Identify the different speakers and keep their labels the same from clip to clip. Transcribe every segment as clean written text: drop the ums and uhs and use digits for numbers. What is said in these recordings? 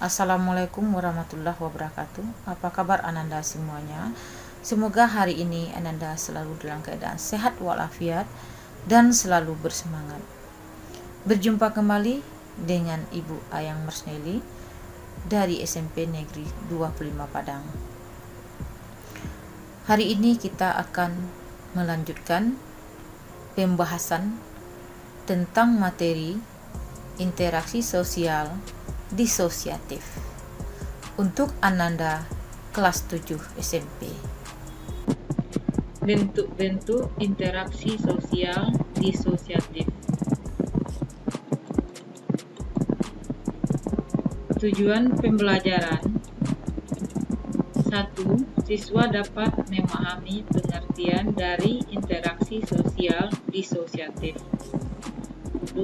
Speaker 1: Assalamualaikum warahmatullahi wabarakatuh. Apa kabar Ananda semuanya? Semoga hari ini Ananda selalu dalam keadaan sehat walafiat dan selalu bersemangat. Berjumpa kembali dengan Ibu Ayang Mersneli dari SMP Negeri 25 Padang. Hari ini kita akan melanjutkan pembahasan tentang materi interaksi sosial disosiatif untuk Ananda kelas 7 SMP.
Speaker 2: Bentuk-bentuk interaksi sosial disosiatif. Tujuan pembelajaran: 1. Siswa dapat memahami pengertian dari interaksi sosial disosiatif. 2.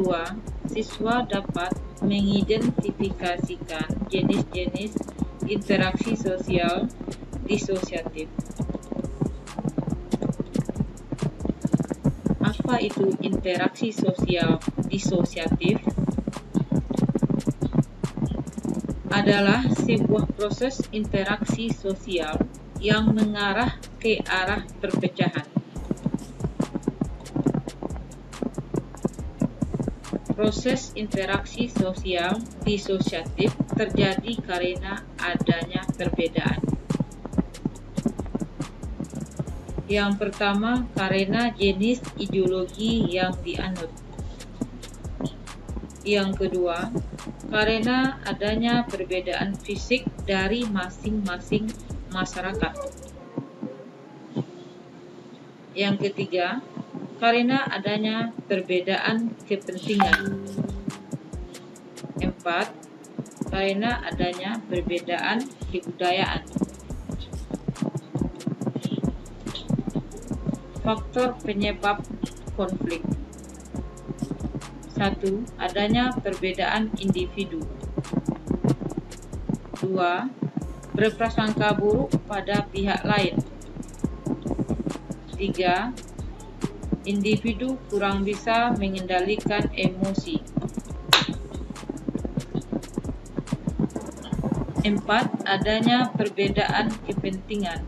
Speaker 2: Siswa dapat mengidentifikasikan jenis-jenis interaksi sosial disosiatif. Apa itu interaksi sosial disosiatif? Adalah sebuah proses interaksi sosial yang mengarah ke arah perpecahan. Proses interaksi sosial disosiatif terjadi karena adanya perbedaan. Yang pertama, karena jenis ideologi yang dianut. Yang kedua, karena adanya perbedaan fisik dari masing-masing masyarakat. Yang ketiga, karena adanya perbedaan kepentingan. 4. Karena adanya perbedaan kebudayaan. Faktor penyebab konflik: 1. Adanya perbedaan individu. 2. Berprasangka buruk pada pihak lain. 3. Individu kurang bisa mengendalikan emosi. 4. Adanya perbedaan kepentingan.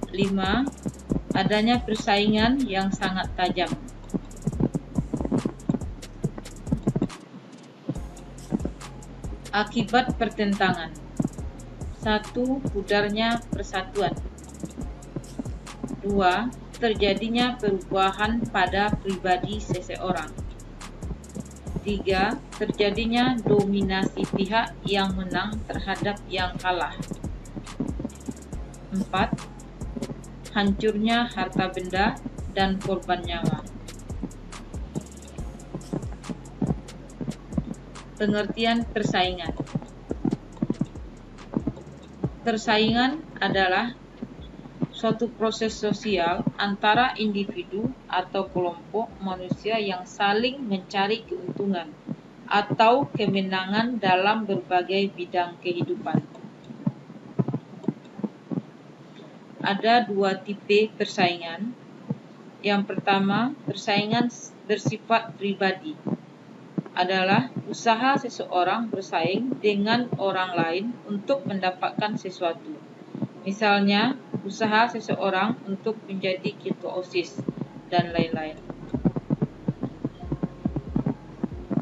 Speaker 2: 5. Adanya persaingan yang sangat tajam. Akibat pertentangan: 1. Pudarnya persatuan. 2. Terjadinya perubahan pada pribadi seseorang. 3. Terjadinya dominasi pihak yang menang terhadap yang kalah. 4. Hancurnya harta benda dan korban nyawa. Pengertian persaingan: persaingan adalah suatu proses sosial antara individu atau kelompok manusia yang saling mencari keuntungan atau kemenangan dalam berbagai bidang kehidupan. Ada dua tipe persaingan. Yang pertama, persaingan bersifat pribadi, adalah usaha seseorang bersaing dengan orang lain untuk mendapatkan sesuatu. Misalnya, usaha seseorang untuk menjadi ketua OSIS, dan lain-lain.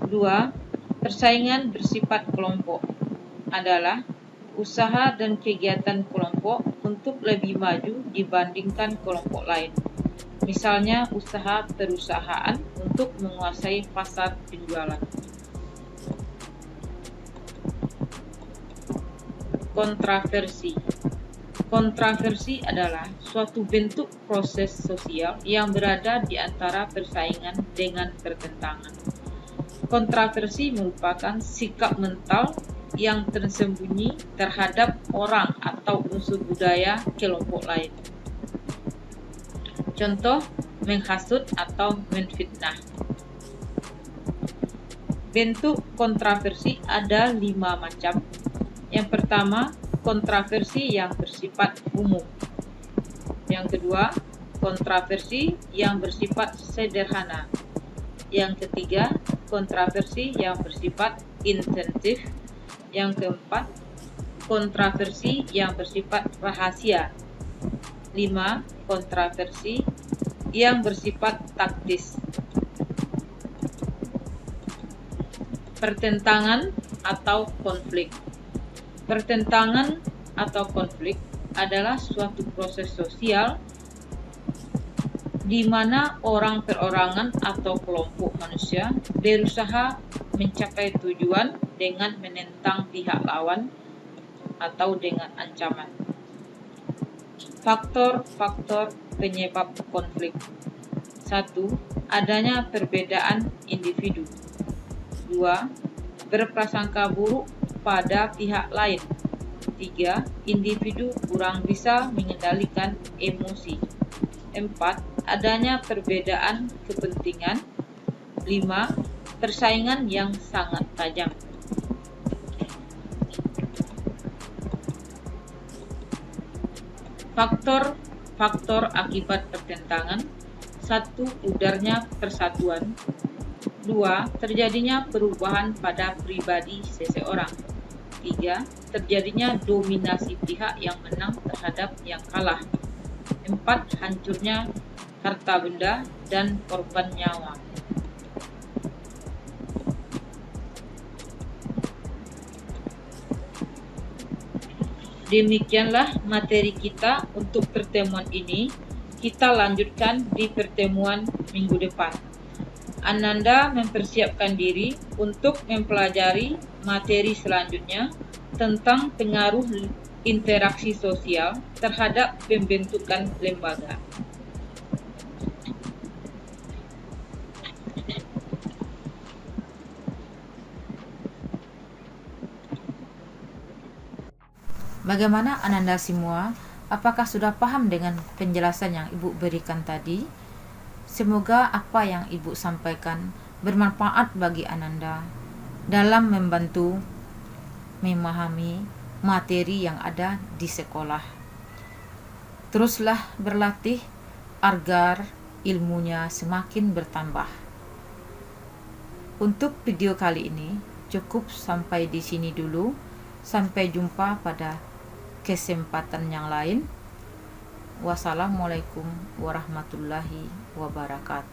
Speaker 2: 2. Persaingan bersifat kelompok adalah usaha dan kegiatan kelompok untuk lebih maju dibandingkan kelompok lain. Misalnya, usaha perusahaan untuk menguasai pasar penjualan. Kontraversi. Kontraversi adalah suatu bentuk proses sosial yang berada di antara persaingan dengan pertentangan. Kontraversi merupakan sikap mental yang tersembunyi terhadap orang atau unsur budaya kelompok lain. Contoh, menghasut atau menfitnah. Bentuk kontraversi ada 5 macam. Yang pertama, kontraversi yang bersifat umum. Yang kedua, kontraversi yang bersifat sederhana. Yang ketiga, kontroversi yang bersifat intensif. Yang keempat, kontroversi yang bersifat rahasia. 5. Kontroversi yang bersifat taktis. Pertentangan atau konflik. Pertentangan atau konflik adalah suatu proses sosial di mana orang perorangan atau kelompok manusia berusaha mencapai tujuan dengan menentang pihak lawan atau dengan ancaman. Faktor-faktor penyebab konflik. 1. Adanya perbedaan individu. 2. Berprasangka buruk pada pihak lain. 3. Individu kurang bisa mengendalikan emosi. 4. Adanya perbedaan kepentingan. 5. Persaingan yang sangat tajam. Faktor-faktor akibat pertentangan. 1. Pudarnya persatuan. 2. Terjadinya perubahan pada pribadi seseorang. 3. Terjadinya dominasi pihak yang menang terhadap yang kalah. 4. Hancurnya harta benda dan korban nyawa. Demikianlah materi kita untuk pertemuan ini. Kita lanjutkan di pertemuan minggu depan. Ananda mempersiapkan diri untuk mempelajari materi selanjutnya tentang pengaruh interaksi sosial terhadap pembentukan lembaga.
Speaker 1: Bagaimana Ananda semua? Apakah sudah paham dengan penjelasan yang Ibu berikan tadi? Semoga apa yang Ibu sampaikan bermanfaat bagi Ananda dalam membantu memahami materi yang ada di sekolah. Teruslah berlatih agar ilmunya semakin bertambah. Untuk video kali ini cukup sampai di sini dulu. Sampai jumpa pada kesempatan yang lain. Wassalamualaikum warahmatullahi wabarakatuh.